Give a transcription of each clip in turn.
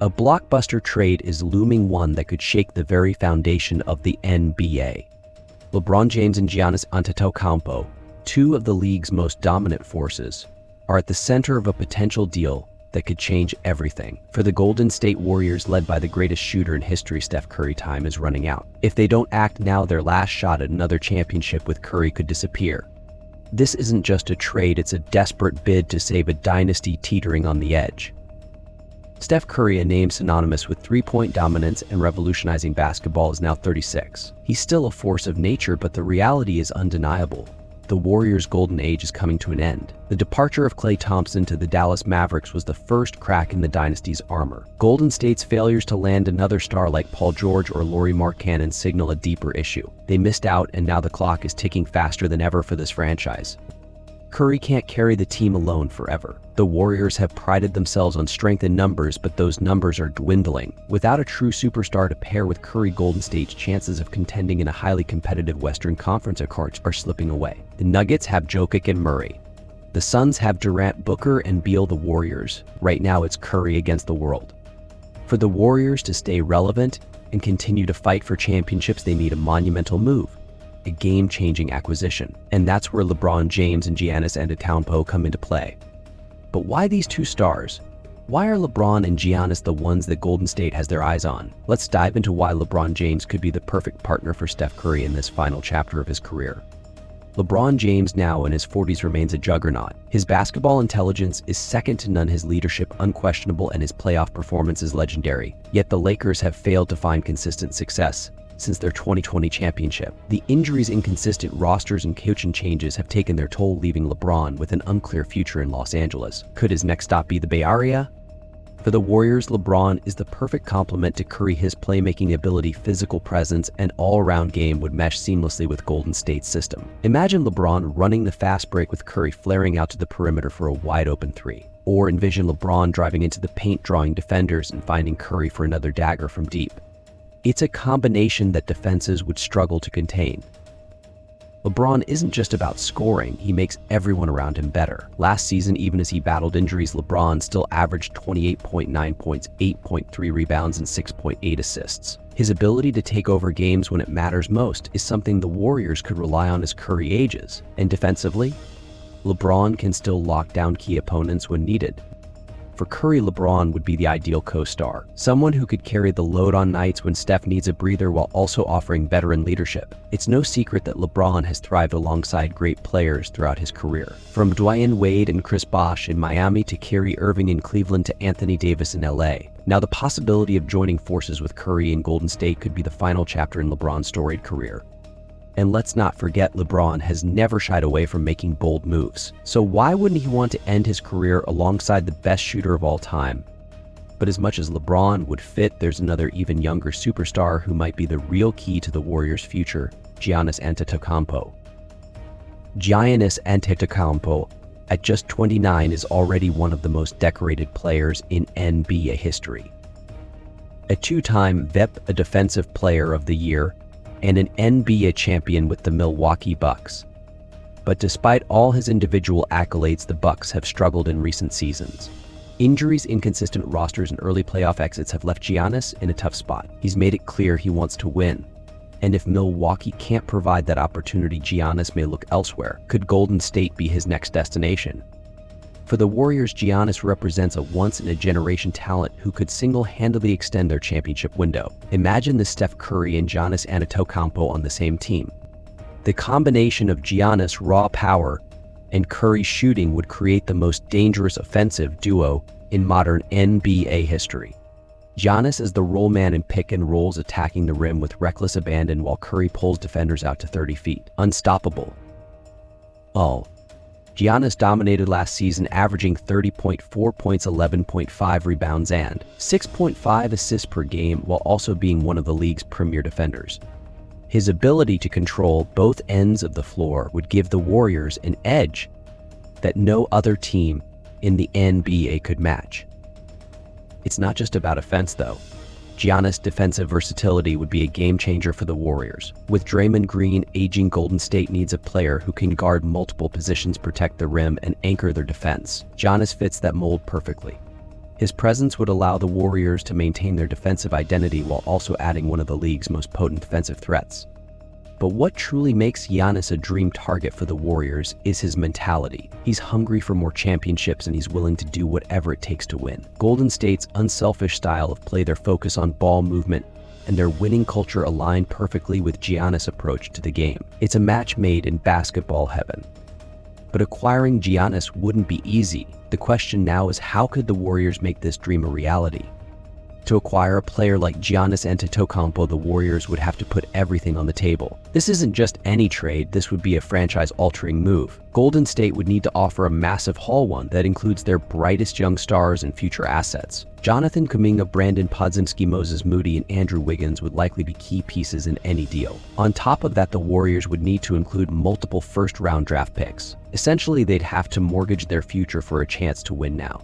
A blockbuster trade is looming, one that could shake the very foundation of the NBA. LeBron James and Giannis Antetokounmpo, two of the league's most dominant forces, are at the center of a potential deal that could change everything. For the Golden State Warriors, led by the greatest shooter in history, Steph Curry, time is running out. If they don't act now, their last shot at another championship with Curry could disappear. This isn't just a trade, it's a desperate bid to save a dynasty teetering on the edge. Steph Curry, a name synonymous with three-point dominance and revolutionizing basketball, is now 36. He's still a force of nature, but the reality is undeniable. The Warriors' golden age is coming to an end. The departure of Klay Thompson to the Dallas Mavericks was the first crack in the dynasty's armor. Golden State's failures to land another star like Paul George or Lauri Markkanen signal a deeper issue. They missed out, and now the clock is ticking faster than ever for this franchise. Curry can't carry the team alone forever. The Warriors have prided themselves on strength in numbers, but those numbers are dwindling. Without a true superstar to pair with Curry, Golden State's chances of contending in a highly competitive Western Conference are slipping away. The Nuggets have Jokic and Murray. The Suns have Durant, Booker, and Beal. The Warriors, right now, it's Curry against the world. For the Warriors to stay relevant and continue to fight for championships, they need a monumental move. A game-changing acquisition. And that's where LeBron James and Giannis Antetokounmpo come into play. But why these two stars? Why are LeBron and Giannis the ones that Golden State has their eyes on? Let's dive into why LeBron James could be the perfect partner for Steph Curry in this final chapter of his career. LeBron James, now in his 40s, remains a juggernaut. His basketball intelligence is second to none, his leadership unquestionable, and his playoff performance is legendary. Yet the Lakers have failed to find consistent success since their 2020 championship. The injuries, inconsistent rosters, and coaching changes have taken their toll, leaving LeBron with an unclear future in Los Angeles. Could his next stop be the Bay Area? For the Warriors, LeBron is the perfect complement to Curry. His playmaking ability, physical presence, and all-around game would mesh seamlessly with Golden State's system. Imagine LeBron running the fast break with Curry flaring out to the perimeter for a wide-open three. Or envision LeBron driving into the paint, drawing defenders, and finding Curry for another dagger from deep. It's a combination that defenses would struggle to contain. LeBron isn't just about scoring, he makes everyone around him better. Last season, even as he battled injuries, LeBron still averaged 28.9 points, 8.3 rebounds, and 6.8 assists. His ability to take over games when it matters most is something the Warriors could rely on as Curry ages. And defensively, LeBron can still lock down key opponents when needed. For Curry, LeBron would be the ideal co-star, someone who could carry the load on nights when Steph needs a breather while also offering veteran leadership. It's no secret that LeBron has thrived alongside great players throughout his career. From Dwyane Wade and Chris Bosh in Miami to Kyrie Irving in Cleveland to Anthony Davis in LA. Now the possibility of joining forces with Curry in Golden State could be the final chapter in LeBron's storied career. And let's not forget, LeBron has never shied away from making bold moves. So why wouldn't he want to end his career alongside the best shooter of all time? But as much as LeBron would fit, there's another even younger superstar who might be the real key to the Warriors' future: Giannis Antetokounmpo. Giannis Antetokounmpo, at just 29, is already one of the most decorated players in NBA history. A two-time VEP, a Defensive Player of the Year, and an NBA champion with the Milwaukee Bucks. But despite all his individual accolades, the Bucks have struggled in recent seasons. Injuries, inconsistent rosters, and early playoff exits have left Giannis in a tough spot. He's made it clear he wants to win. And if Milwaukee can't provide that opportunity, Giannis may look elsewhere. Could Golden State be his next destination? For the Warriors, Giannis represents a once-in-a-generation talent who could single-handedly extend their championship window. Imagine the Steph Curry and Giannis Antetokounmpo on the same team. The combination of Giannis' raw power and Curry's shooting would create the most dangerous offensive duo in modern NBA history. Giannis is the roll man in pick and rolls, attacking the rim with reckless abandon while Curry pulls defenders out to 30 feet. Unstoppable. Giannis dominated last season, averaging 30.4 points, 11.5 rebounds, and 6.5 assists per game, while also being one of the league's premier defenders. His ability to control both ends of the floor would give the Warriors an edge that no other team in the NBA could match. It's not just about offense, though. Giannis' defensive versatility would be a game-changer for the Warriors. With Draymond Green aging, Golden State needs a player who can guard multiple positions, protect the rim, and anchor their defense. Giannis fits that mold perfectly. His presence would allow the Warriors to maintain their defensive identity while also adding one of the league's most potent defensive threats. But what truly makes Giannis a dream target for the Warriors is his mentality. He's hungry for more championships and he's willing to do whatever it takes to win. Golden State's unselfish style of play, their focus on ball movement, and their winning culture align perfectly with Giannis' approach to the game. It's a match made in basketball heaven. But acquiring Giannis wouldn't be easy. The question now is, how could the Warriors make this dream a reality? To acquire a player like Giannis Antetokounmpo, the Warriors would have to put everything on the table. This isn't just any trade, this would be a franchise-altering move. Golden State would need to offer a massive haul, one that includes their brightest young stars and future assets. Jonathan Kuminga, Brandon Podziemski, Moses Moody, and Andrew Wiggins would likely be key pieces in any deal. On top of that, the Warriors would need to include multiple first-round draft picks. Essentially, they'd have to mortgage their future for a chance to win now.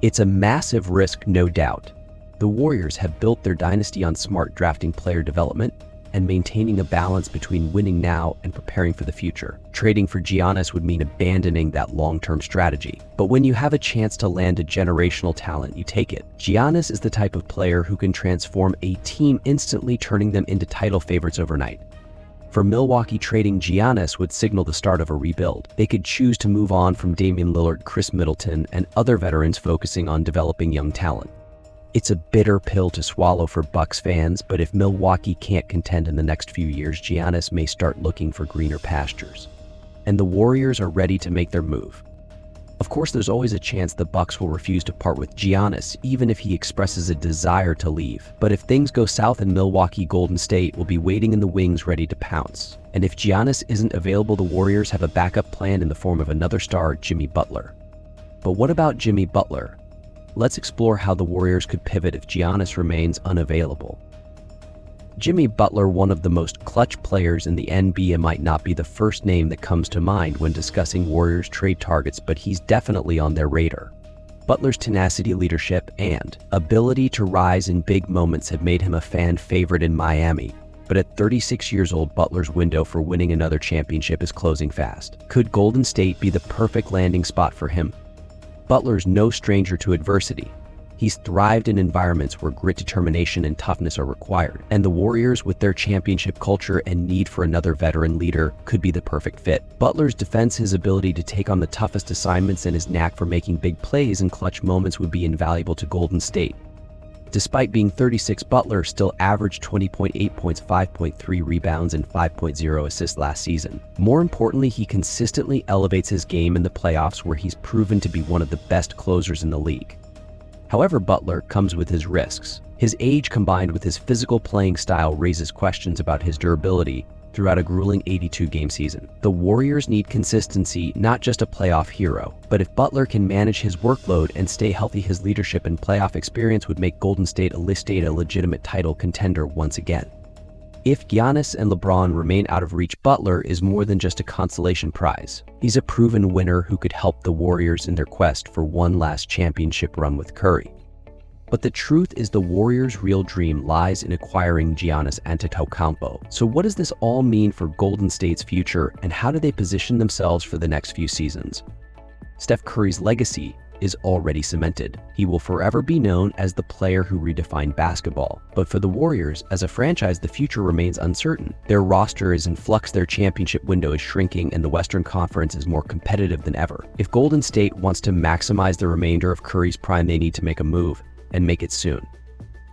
It's a massive risk, no doubt. The Warriors have built their dynasty on smart drafting, player development, and maintaining a balance between winning now and preparing for the future. Trading for Giannis would mean abandoning that long-term strategy. But when you have a chance to land a generational talent, you take it. Giannis is the type of player who can transform a team instantly, turning them into title favorites overnight. For Milwaukee, trading Giannis would signal the start of a rebuild. They could choose to move on from Damian Lillard, Chris Middleton, and other veterans, focusing on developing young talent. It's a bitter pill to swallow for Bucks fans, but if Milwaukee can't contend in the next few years, Giannis may start looking for greener pastures. And the Warriors are ready to make their move. Of course, there's always a chance the Bucks will refuse to part with Giannis, even if he expresses a desire to leave. But if things go south in Milwaukee, Golden State will be waiting in the wings, ready to pounce. And if Giannis isn't available, the Warriors have a backup plan in the form of another star, Jimmy Butler. But what about Jimmy Butler? Let's explore how the Warriors could pivot if Giannis remains unavailable. Jimmy Butler, one of the most clutch players in the NBA, might not be the first name that comes to mind when discussing Warriors trade targets, but he's definitely on their radar. Butler's tenacity, leadership, and ability to rise in big moments have made him a fan favorite in Miami. But at 36 years old, Butler's window for winning another championship is closing fast. Could Golden State be the perfect landing spot for him? Butler's no stranger to adversity. He's thrived in environments where grit, determination, and toughness are required, and the Warriors, with their championship culture and need for another veteran leader, could be the perfect fit. Butler's defense, his ability to take on the toughest assignments, and his knack for making big plays in clutch moments would be invaluable to Golden State. Despite being 36, Butler still averaged 20.8 points, 5.3 rebounds, and 5.0 assists last season. More importantly, he consistently elevates his game in the playoffs, where he's proven to be one of the best closers in the league. However, Butler comes with his risks. His age combined with his physical playing style raises questions about his durability throughout a grueling 82-game season. The Warriors need consistency, not just a playoff hero. But if Butler can manage his workload and stay healthy, his leadership and playoff experience would make Golden State a legitimate title contender once again. If Giannis and LeBron remain out of reach, Butler is more than just a consolation prize. He's a proven winner who could help the Warriors in their quest for one last championship run with Curry. But the truth is, the Warriors' real dream lies in acquiring Giannis Antetokounmpo. So what does this all mean for Golden State's future, and how do they position themselves for the next few seasons? Steph Curry's legacy is already cemented. He will forever be known as the player who redefined basketball. But for the Warriors, as a franchise, the future remains uncertain. Their roster is in flux, their championship window is shrinking, and the Western Conference is more competitive than ever. If Golden State wants to maximize the remainder of Curry's prime, they need to make a move, and make it soon.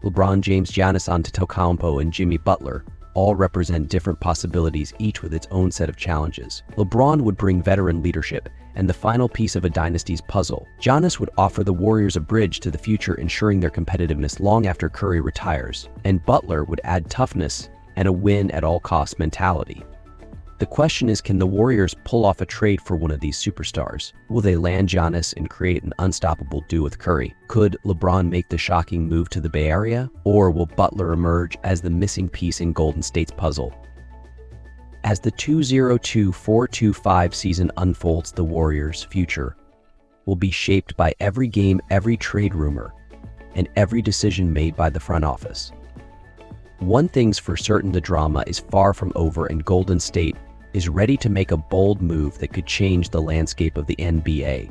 LeBron James, Giannis Antetokounmpo, and Jimmy Butler all represent different possibilities, each with its own set of challenges. LeBron would bring veteran leadership and the final piece of a dynasty's puzzle. Giannis would offer the Warriors a bridge to the future, ensuring their competitiveness long after Curry retires. And Butler would add toughness and a win-at-all-costs mentality. The question is, can the Warriors pull off a trade for one of these superstars? Will they land Giannis and create an unstoppable duo with Curry? Could LeBron make the shocking move to the Bay Area? Or will Butler emerge as the missing piece in Golden State's puzzle? As the 2024-25 season unfolds, the Warriors' future will be shaped by every game, every trade rumor, and every decision made by the front office. One thing's for certain, the drama is far from over, and Golden State is ready to make a bold move that could change the landscape of the NBA.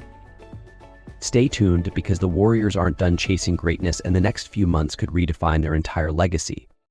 Stay tuned because the Warriors aren't done chasing greatness and the next few months could redefine their entire legacy.